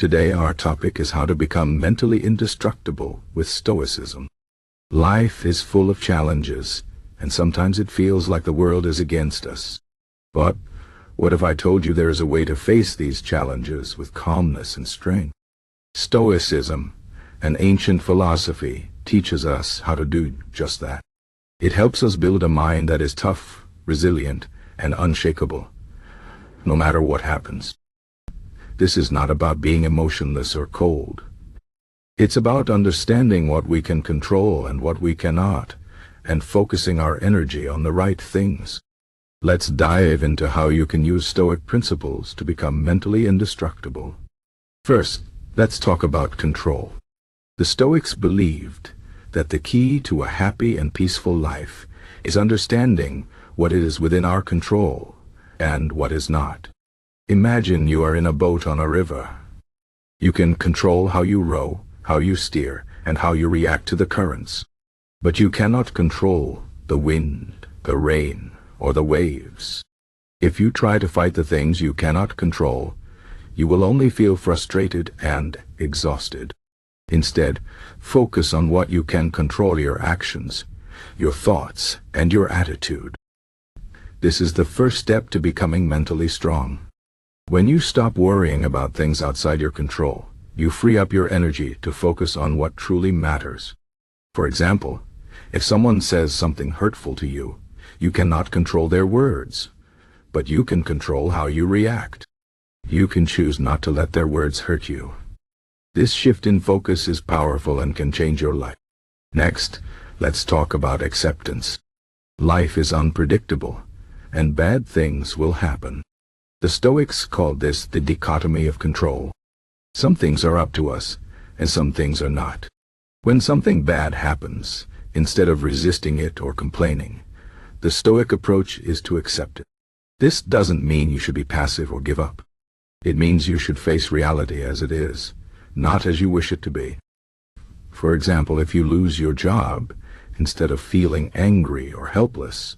Today our topic is how to become mentally indestructible with Stoicism. Life is full of challenges, and sometimes it feels like the world is against us. But what if I told you there is a way to face these challenges with calmness and strength? Stoicism, an ancient philosophy, teaches us how to do just that. It helps us build a mind that is tough, resilient, and unshakable, no matter what happens. This is not about being emotionless or cold. It's about understanding what we can control and what we cannot, and focusing our energy on the right things. Let's dive into how you can use Stoic principles to become mentally indestructible. First, let's talk about control. The Stoics believed that the key to a happy and peaceful life is understanding what is within our control and what is not. Imagine you are in a boat on a river. You can control how you row, how you steer, and how you react to the currents. But you cannot control the wind, the rain, or the waves. If you try to fight the things you cannot control, you will only feel frustrated and exhausted. Instead, focus on what you can control: your actions, your thoughts, and your attitude. This is the first step to becoming mentally strong. When you stop worrying about things outside your control, you free up your energy to focus on what truly matters. For example, if someone says something hurtful to you, you cannot control their words, but you can control how you react. You can choose not to let their words hurt you. This shift in focus is powerful and can change your life. Next, let's talk about acceptance. Life is unpredictable, and bad things will happen. The Stoics called this the dichotomy of control. Some things are up to us, and some things are not. When something bad happens, instead of resisting it or complaining, the Stoic approach is to accept it. This doesn't mean you should be passive or give up. It means you should face reality as it is, not as you wish it to be. For example, if you lose your job, instead of feeling angry or helpless,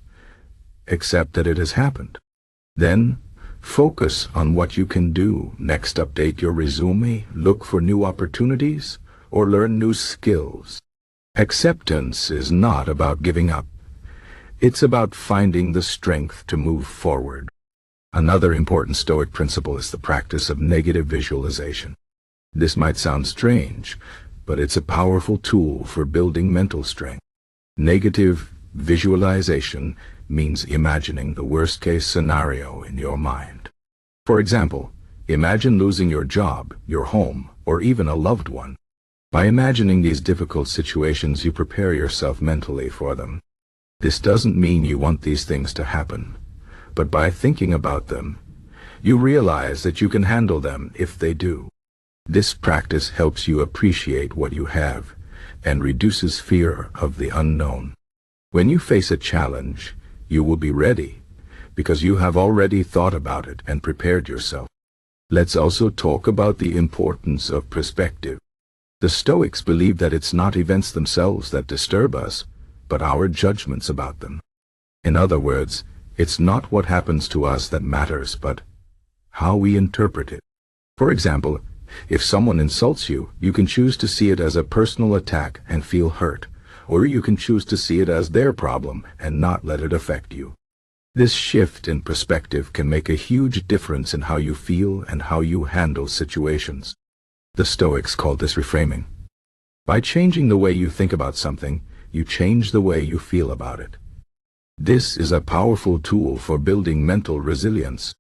accept that it has happened. Then, focus on what you can do. Next, update your resume, look for new opportunities, or learn new skills. Acceptance is not about giving up. It's about finding the strength to move forward. Another important Stoic principle is the practice of negative visualization. This might sound strange, but it's a powerful tool for building mental strength. Negative visualization means imagining the worst-case scenario in your mind. For example, imagine losing your job, your home, or even a loved one. By imagining these difficult situations, you prepare yourself mentally for them. This doesn't mean you want these things to happen, but by thinking about them, you realize that you can handle them if they do. This practice helps you appreciate what you have and reduces fear of the unknown. When you face a challenge, you will be ready because you have already thought about it and prepared yourself. Let's also talk about the importance of perspective. The Stoics believe that it's not events themselves that disturb us, but our judgments about them. In other words, it's not what happens to us that matters, but how we interpret it. For example, if someone insults you, you can choose to see it as a personal attack and feel hurt, or you can choose to see it as their problem and not let it affect you. This shift in perspective can make a huge difference in how you feel and how you handle situations. The Stoics call this reframing. By changing the way you think about something, you change the way you feel about it. This is a powerful tool for building mental resilience.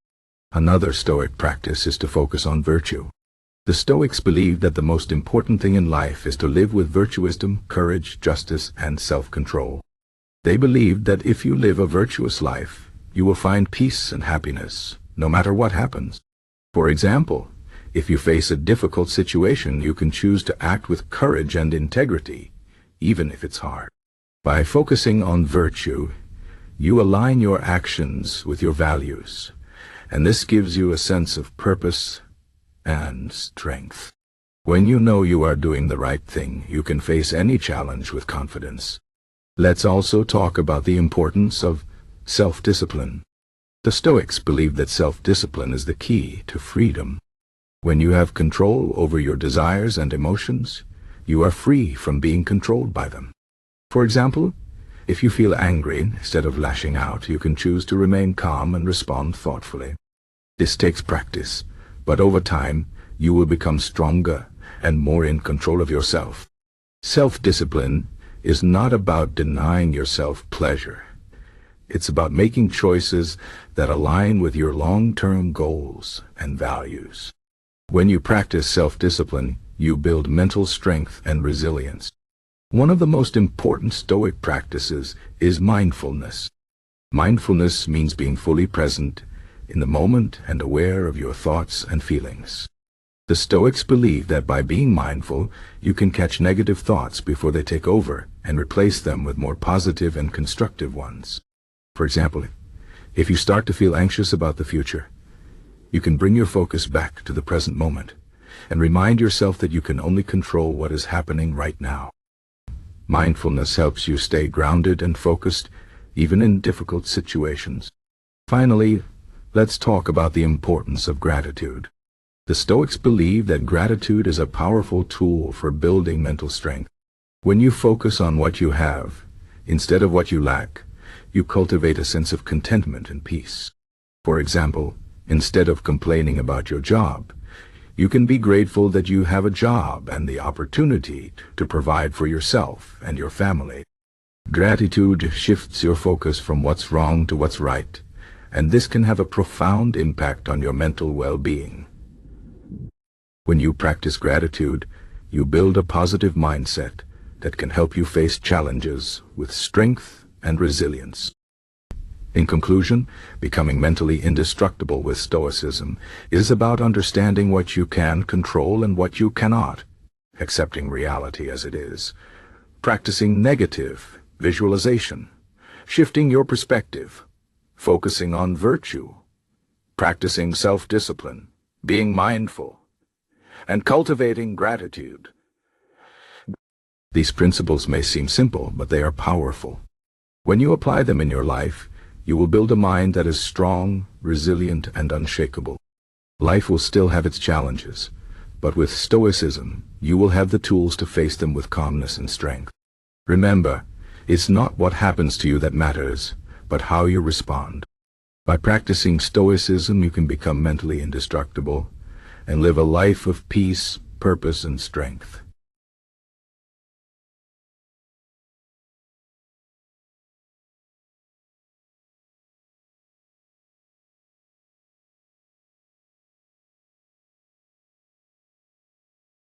Another Stoic practice is to focus on virtue. The Stoics believe that the most important thing in life is to live with virtuousdom, courage, justice, and self-control. They believed that if you live a virtuous life, you will find peace and happiness, no matter what happens. For example, if you face a difficult situation, you can choose to act with courage and integrity, even if it's hard. By focusing on virtue, you align your actions with your values, and this gives you a sense of purpose and strength. When you know you are doing the right thing, you can face any challenge with confidence. Let's also talk about the importance of self-discipline. The Stoics believe that self-discipline is the key to freedom. When you have control over your desires and emotions, you are free from being controlled by them. For example, if you feel angry, instead of lashing out, you can choose to remain calm and respond thoughtfully. This takes practice, but over time, you will become stronger and more in control of yourself. Self-discipline is not about denying yourself pleasure. It's about making choices that align with your long-term goals and values. When you practice self-discipline, you build mental strength and resilience. One of the most important Stoic practices is mindfulness. Mindfulness means being fully present in the moment and aware of your thoughts and feelings. The Stoics believe that by being mindful, you can catch negative thoughts before they take over and replace them with more positive and constructive ones. For example, if you start to feel anxious about the future, you can bring your focus back to the present moment and remind yourself that you can only control what is happening right now. Mindfulness helps you stay grounded and focused, even in difficult situations. Finally, let's talk about the importance of gratitude. The Stoics believe that gratitude is a powerful tool for building mental strength. When you focus on what you have, instead of what you lack, you cultivate a sense of contentment and peace. For example, instead of complaining about your job, you can be grateful that you have a job and the opportunity to provide for yourself and your family. Gratitude shifts your focus from what's wrong to what's right, and this can have a profound impact on your mental well-being. When you practice gratitude, you build a positive mindset that can help you face challenges with strength and resilience. In conclusion, becoming mentally indestructible with Stoicism is about understanding what you can control and what you cannot, accepting reality as it is, practicing negative visualization, shifting your perspective, focusing on virtue, practicing self-discipline, being mindful, and cultivating gratitude. These principles may seem simple, but they are powerful. When you apply them in your life, you will build a mind that is strong, resilient, and unshakable. Life will still have its challenges, but with Stoicism, you will have the tools to face them with calmness and strength. Remember, it's not what happens to you that matters, but how you respond. By practicing Stoicism, you can become mentally indestructible and live a life of peace, purpose, and strength.